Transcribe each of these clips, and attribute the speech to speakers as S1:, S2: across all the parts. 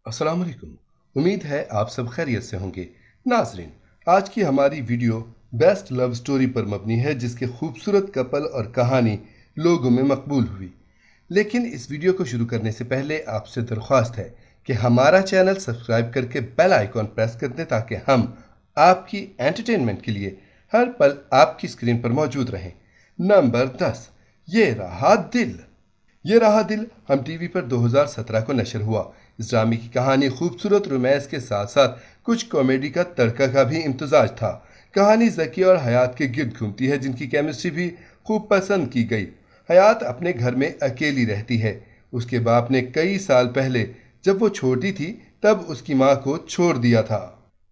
S1: अस्सलाम वालेकुम। उम्मीद है आप सब खैरियत से होंगे। नाजरीन, आज की हमारी वीडियो बेस्ट लव स्टोरी पर मबनी है जिसके खूबसूरत कपल और कहानी लोगों में मकबूल हुई। लेकिन इस वीडियो को शुरू करने से पहले आपसे दरख्वास्त है कि हमारा चैनल सब्सक्राइब करके बेल आइकॉन प्रेस कर दें ताकि हम आपकी एंटरटेनमेंट के लिए हर पल आपकी स्क्रीन पर मौजूद रहें। नंबर 10, ये रहा दिल। ये रहा दिल हम टीवी पर 2017 को नशर हुआ। इस ड्रामे की कहानी खूबसूरत रोमांस के साथ साथ कुछ कॉमेडी का तड़का का भी इम्तजाज था। कहानी ज़की और हयात के गिर्द घूमती है जिनकी केमिस्ट्री भी खूब पसंद की गई। हयात अपने घर में अकेली रहती है। उसके बाप ने कई साल पहले जब वो छोटी थी तब उसकी माँ को छोड़ दिया था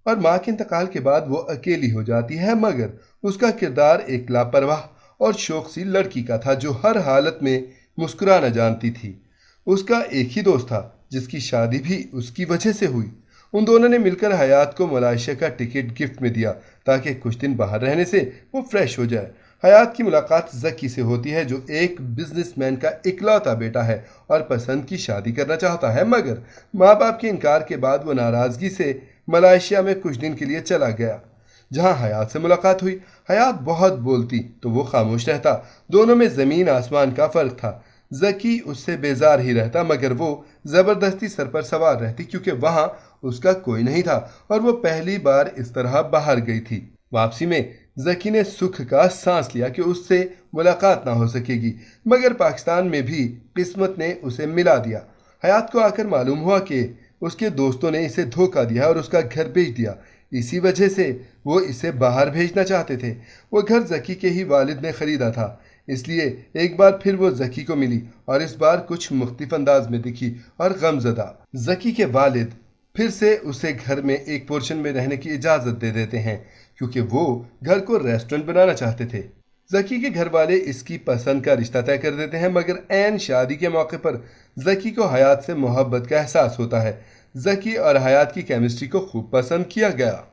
S1: और माँ के इंतकाल के बाद वो अकेली हो जाती है, मगर उसका किरदार एक लापरवाह और शौकसी लड़की का था जो हर हालत में मुस्कुराना जानती थी। उसका एक ही दोस्त था जिसकी शादी भी उसकी वजह से हुई। उन दोनों ने मिलकर हयात को मलेशिया का टिकट गिफ्ट में दिया ताकि कुछ दिन बाहर रहने से वो फ्रेश हो जाए। हयात की मुलाकात ज़की से होती है जो एक बिजनेसमैन का इकलौता बेटा है और पसंद की शादी करना चाहता है, मगर माँ बाप के इनकार के बाद वो नाराज़गी से मलेशिया में कुछ दिन के लिए चला गया। जहाँ हयात से मुलाकात हुई, हयात बहुत बोलती तो वो खामोश रहता। दोनों में ज़मीन आसमान का फ़र्क था। ज़की उससे बेजार ही रहता मगर वो ज़बरदस्ती सर पर सवार रहती क्योंकि वहाँ उसका कोई नहीं था और वो पहली बार इस तरह बाहर गई थी। वापसी में ज़की ने सुख का सांस लिया कि उससे मुलाकात ना हो सकेगी, मगर पाकिस्तान में भी किस्मत ने उसे मिला दिया। हयात को आकर मालूम हुआ कि उसके दोस्तों ने इसे धोखा दिया और उसका घर बेच दिया। इसी वजह से वो इसे बाहर भेजना चाहते थे। वो घर ज़की के ही वालिद ने ख़रीदा था, इसलिए एक बार फिर वो ज़की को मिली और इस बार कुछ मुख्तलिफ अंदाज में दिखी और गमज़दा। ज़की के वालिद फिर से उसे घर में एक पोर्शन में रहने की इजाज़त दे देते हैं क्योंकि वो घर को रेस्टोरेंट बनाना चाहते थे। ज़की के घर वाले इसकी पसंद का रिश्ता तय कर देते हैं, मगर ऐन शादी के मौके पर ज़की को हयात से मोहब्बत का एहसास होता है। ज़की और हयात की केमिस्ट्री को खूब पसंद किया गया।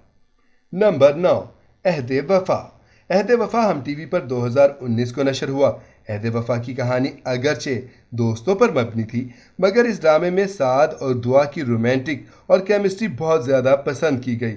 S1: नंबर 9, अहद वफा। अहद वफा हम टीवी पर 2019 को नशर हुआ। अहद वफा की कहानी अगरचे दोस्तों पर मबनी थी, मगर इस ड्रामे में साद और दुआ की रोमांटिक और केमिस्ट्री बहुत ज़्यादा पसंद की गई।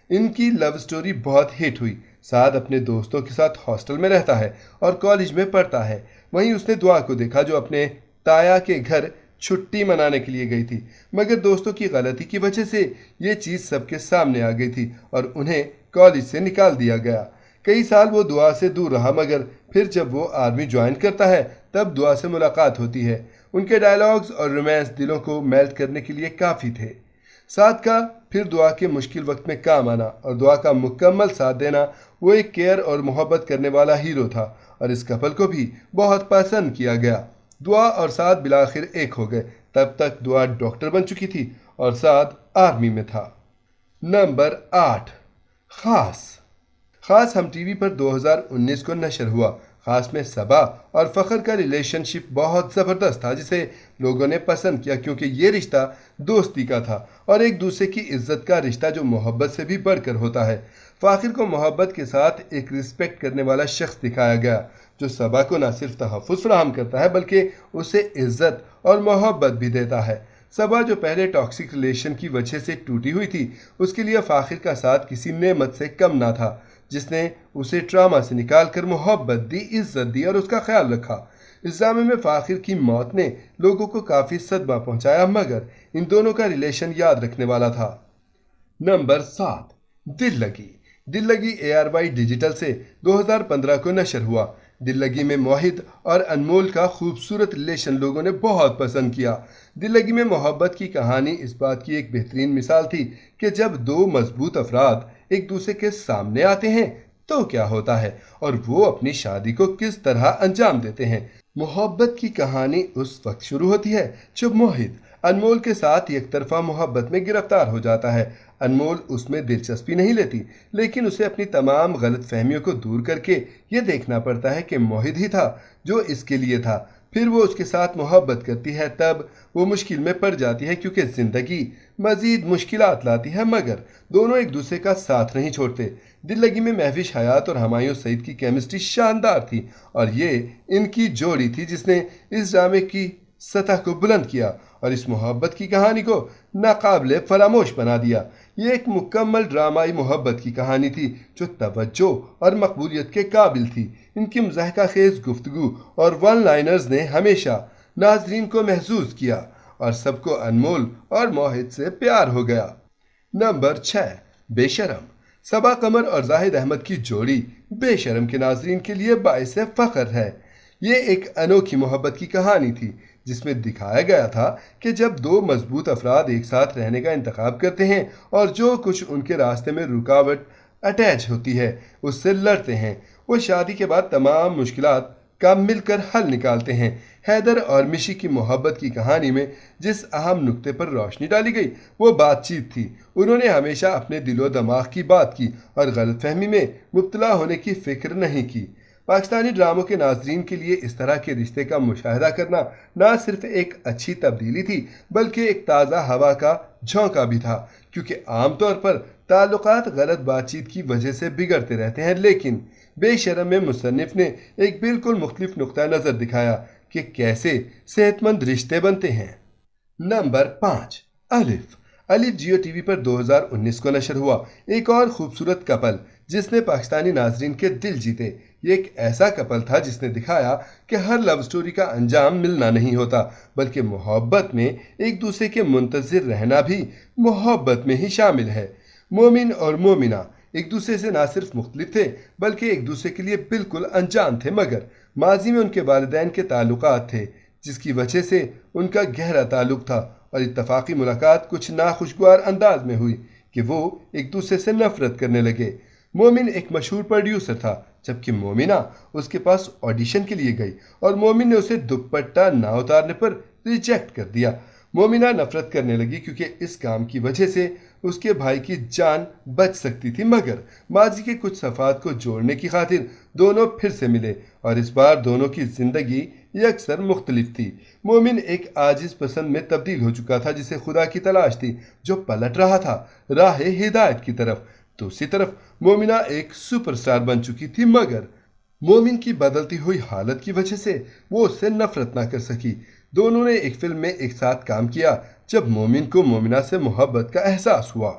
S1: इनकी लव स्टोरी बहुत हिट हुई। साद अपने दोस्तों के साथ हॉस्टल में रहता है और कॉलेज में पढ़ता है। वहीं उसने दुआ को देखा जो अपने ताया के घर छुट्टी मनाने के लिए गई थी, मगर दोस्तों की गलती की वजह से ये चीज़ सबके सामने आ गई थी और उन्हें कॉलेज से निकाल दिया गया। कई साल वो दुआ से दूर रहा, मगर फिर जब वो आर्मी ज्वाइन करता है तब दुआ से मुलाकात होती है। उनके डायलॉग्स और रोमांस दिलों को मेल्ट करने के लिए काफ़ी थे। साथ का फिर दुआ के मुश्किल वक्त में काम आना और दुआ का मुकम्मल साथ देना। वो एक केयर और मोहब्बत करने वाला हीरो था और इस कपल को भी बहुत पसंद किया गया। दुआ और साद बिलाखिर एक हो गए। तब तक दुआ डॉक्टर बन चुकी थी और साद आर्मी में था। नंबर 8, खास। खास हम टीवी पर 2019 को नशर हुआ। खास में सबा और फ़खर का रिलेशनशिप बहुत ज़बरदस्त था जिसे लोगों ने पसंद किया क्योंकि ये रिश्ता दोस्ती का था और एक दूसरे की इज्जत का रिश्ता जो मोहब्बत से भी बढ़कर होता है। फ़ाखिर को मोहब्बत के साथ एक रिस्पेक्ट करने वाला शख्स दिखाया गया जो सबा को न सिर्फ तहफ़्फ़ुज़ फराहम करता है बल्कि उसे इज्जत और मोहब्बत भी देता है। सबा जो पहले टॉक्सिक रिलेशन की वजह से टूटी हुई थी, उसके लिए फ़ाखिर का साथ किसी नेमत से कम ना था जिसने उसे ट्रामा से निकाल कर मोहब्बत दी, इज्जत दी और उसका ख्याल रखा। इस ड्रामे में फ़ाखिर की मौत ने लोगों को काफ़ी सदमा पहुंचाया, मगर इन दोनों का रिलेशन याद रखने वाला था। नंबर 7, दिल लगी। दिल लगी ARY डिजिटल से 2015 को नशर हुआ। दिल लगी में मोहित और अनमोल का खूबसूरत रिलेशन लोगों ने बहुत पसंद किया। दिल लगी में मोहब्बत की कहानी इस बात की एक बेहतरीन मिसाल थी कि जब दो मजबूत अफराद एक दूसरे के सामने आते हैं तो क्या होता है और वो अपनी शादी को किस तरह अंजाम देते हैं। मोहब्बत की कहानी उस वक्त शुरू होती है जब मोहित अनमोल के साथ एक तरफा मोहब्बत में गिरफ्तार हो जाता है। अनमोल उसमें दिलचस्पी नहीं लेती, लेकिन उसे अपनी तमाम गलत फहमियों को दूर करके ये देखना पड़ता है कि मोहित ही था जो इसके लिए था। फिर वो उसके साथ मोहब्बत करती है, तब वो मुश्किल में पड़ जाती है क्योंकि ज़िंदगी मज़ीद मुश्किलात लाती है, मगर दोनों एक दूसरे का साथ नहीं छोड़ते। दिल लगी में महविश हयात और हुमायूं सईद की केमिस्ट्री शानदार थी और ये इनकी जोड़ी थी जिसने इस ड्रामे की सतह को बुलंद किया और इस मोहब्बत की कहानी को नाकाबिले फरामोश बना दिया। ये एक मुकम्मल ड्रामाई मोहब्बत की कहानी थी जो तवज्जो और मकबूलियत के काबिल थी। इनकी मुज़ाहिका खेज गुफ्तगू और वन लाइनर्स ने हमेशा नाजरीन को महसूस किया और सबको अनमोल और मोहित से प्यार हो गया। नंबर 6, बेशरम। सबा कमर और जाहिद अहमद की जोड़ी बेशरम के नाजरीन के लिए बाइस फ़ख्र है। ये एक अनोखी मोहब्बत की कहानी थी जिसमें दिखाया गया था कि जब दो मजबूत अफराद एक साथ रहने का इंतखाब करते हैं और जो कुछ उनके रास्ते में रुकावट अटैच होती है उससे लड़ते हैं, वो शादी के बाद तमाम मुश्किलात का मिलकर हल निकालते हैं। हैदर और मिशी की मोहब्बत की कहानी में जिस अहम नुक्ते पर रोशनी डाली गई वो बातचीत थी। उन्होंने हमेशा अपने दिलो दिमाग की बात की और गलतफहमी में मुब्तला होने की फिक्र नहीं की। पाकिस्तानी ड्रामों के नाजरीन के लिए इस तरह के रिश्ते का मुशाहिदा करना न सिर्फ एक अच्छी तब्दीली थी बल्कि एक ताज़ा हवा का झोंका भी था, क्योंकि आमतौर पर ताल्लुकात गलत बातचीत की वजह से बिगड़ते रहते हैं। लेकिन बेशरम में मुसन्निफ ने एक बिल्कुल मुख्तलिफ नुक्ता नज़र दिखाया कि कैसे सेहतमंद रिश्ते बनते हैं। नंबर 5, अलिफ। अलिफ जियो टीवी पर 2019 को नशर हुआ एक और खूबसूरत कपल जिसने पाकिस्तानी नाजरीन के दिल जीते। ये एक ऐसा कपल था जिसने दिखाया कि हर लव स्टोरी का अंजाम मिलना नहीं होता बल्कि मोहब्बत में एक दूसरे के मुंतज़िर रहना भी मोहब्बत में ही शामिल है। मोमिन और मोमिना एक दूसरे से ना सिर्फ मुख्तलिफ थे बल्कि एक दूसरे के लिए बिल्कुल अनजान थे, मगर माजी में उनके वालिदैन के ताल्लुकात थे जिसकी वजह से उनका गहरा ताल्लुक था और इत्तफाकी मुलाकात कुछ नाखुशगवार अंदाज में हुई कि वो एक दूसरे से नफरत करने लगे। मोमिन एक मशहूर प्रोड्यूसर था जबकि मोमिना उसके पास ऑडिशन के लिए गई और मोमिन ने उसे दुपट्टा ना उतारने पर रिजेक्ट कर दिया। मोमिना नफरत करने लगी क्योंकि इस काम की वजह से उसके भाई की जान बच सकती थी, मगर माजी के कुछ सफ़ात को जोड़ने की खातिर दोनों फिर से मिले और इस बार दोनों की ज़िंदगी यकसर मुख्तलिफ थी। मोमिन एक आजिज़ पसंद में तब्दील हो चुका था जिसे खुदा की तलाश थी जो पलट रहा था राह हिदायत की तरफ। दूसरी तरफ मोमिना एक सुपरस्टार बन चुकी थी, मगर मोमिन की बदलती हुई हालत की वजह से वो उससे नफरत ना कर सकी। दोनों ने एक फिल्म में एक साथ काम किया जब मोमिन को मोमिना से मोहब्बत का एहसास हुआ।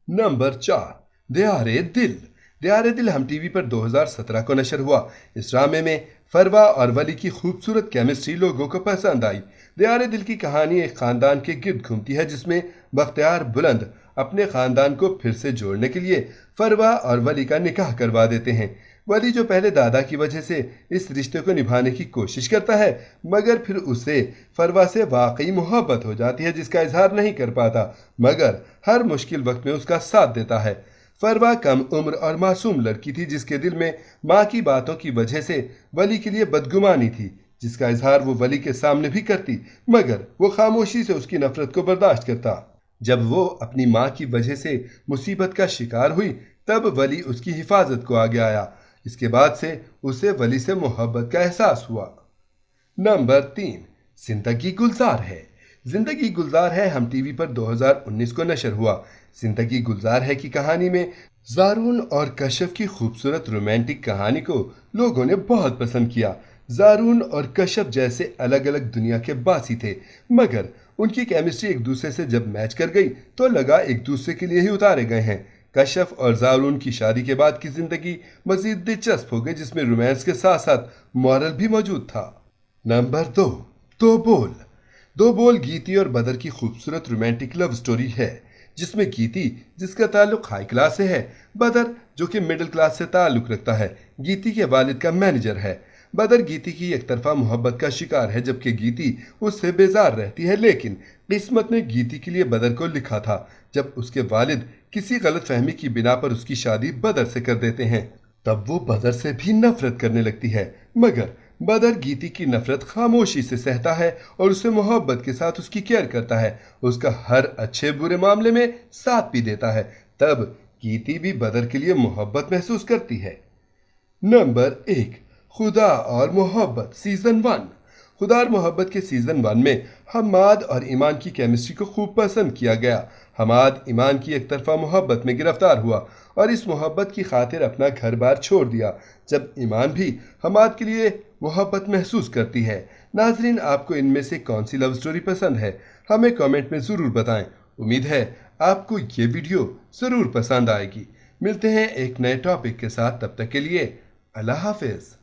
S1: नंबर 4, दियारे दिल। दियारे दिल हम टीवी पर 2017 को नशर हुआ। इस ड्रामे में फरवा और वली की खूबसूरत केमिस्ट्री लोगों को पसंद आई। दियारे दिल की कहानी एक ख़ानदान के गिर्द घूमती है जिसमें बख्तियार बुलंद अपने ख़ानदान को फिर से जोड़ने के लिए फरवा और वली का निकाह करवा देते हैं। वली जो पहले दादा की वजह से इस रिश्ते को निभाने की कोशिश करता है मगर फिर उसे फरवा से वाकई मोहब्बत हो जाती है जिसका इजहार नहीं कर पाता, मगर हर मुश्किल वक्त में उसका साथ देता है। फरवा कम उम्र और मासूम लड़की थी जिसके दिल में माँ की बातों की वजह से वली के लिए बदगुमानी थी जिसका इजहार वो वली के सामने भी करती, मगर वो खामोशी से उसकी नफरत को बर्दाश्त करता। जब वो अपनी माँ की वजह से मुसीबत का शिकार हुई तब वली उसकी हिफाजत को आगे आया। इसके बाद से उसे वली से मोहब्बत का एहसास हुआ। नंबर 3, जिंदगी गुलजार है। जिंदगी गुलजार है हम टीवी पर 2019 को नशर हुआ। जिंदगी गुलजार है की कहानी में जारून और कशफ की खूबसूरत रोमांटिक कहानी को लोगों ने बहुत पसंद किया। जारून और कशफ जैसे अलग अलग दुनिया के बासी थे, मगर उनकी केमिस्ट्री एक दूसरे से जब मैच कर गई तो लगा एक दूसरे के लिए ही उतारे गए हैं। कशफ और जारून की शादी के बाद की जिंदगी मजीद दिलचस्प हो गई जिसमें रोमांस के साथ साथ मॉरल भी मौजूद था। नंबर 2, दो बोल। दो बोल गीती और बदर की खूबसूरत रोमांटिक लव स्टोरी है जिसमें गीती जिसका ताल्लुक हाई क्लास से है, बदर जो कि मिडिल क्लास से ताल्लुक रखता है। गीती के वालिद का मैनेजर है। बदर गीती की एक तरफा मोहब्बत का शिकार है जबकि गीती उससे बेजार रहती है, लेकिन किस्मत ने गीती के लिए बदर को लिखा था। जब उसके वालिद किसी गलत फहमी की बिना पर उसकी शादी बदर से कर देते हैं तब वो बदर से भी नफरत करने लगती है, मगर बदर गीती की नफरत खामोशी से सहता है और उसे मोहब्बत के साथ उसकी केयर करता है, उसका हर अच्छे बुरे मामले में साथ भी देता है। तब गीती भी बदर के लिए मोहब्बत महसूस करती है। नंबर 1, खुदा और मोहब्बत सीजन 1। खुदार मोहब्बत के सीज़न 1 में हम्माद और ईमान की केमिस्ट्री को खूब पसंद किया गया। हम्माद ईमान की एक तरफा मोहब्बत में गिरफ्तार हुआ और इस मोहब्बत की खातिर अपना घर बार छोड़ दिया, जब ईमान भी हम्माद के लिए मोहब्बत महसूस करती है। नाजरीन, आपको इनमें से कौन सी लव स्टोरी पसंद है, हमें कमेंट में ज़रूर बताएं। उम्मीद है आपको ये वीडियो ज़रूर पसंद आएगी। मिलते हैं एक नए टॉपिक के साथ, तब तक के लिए अल्लाह हाफिज़।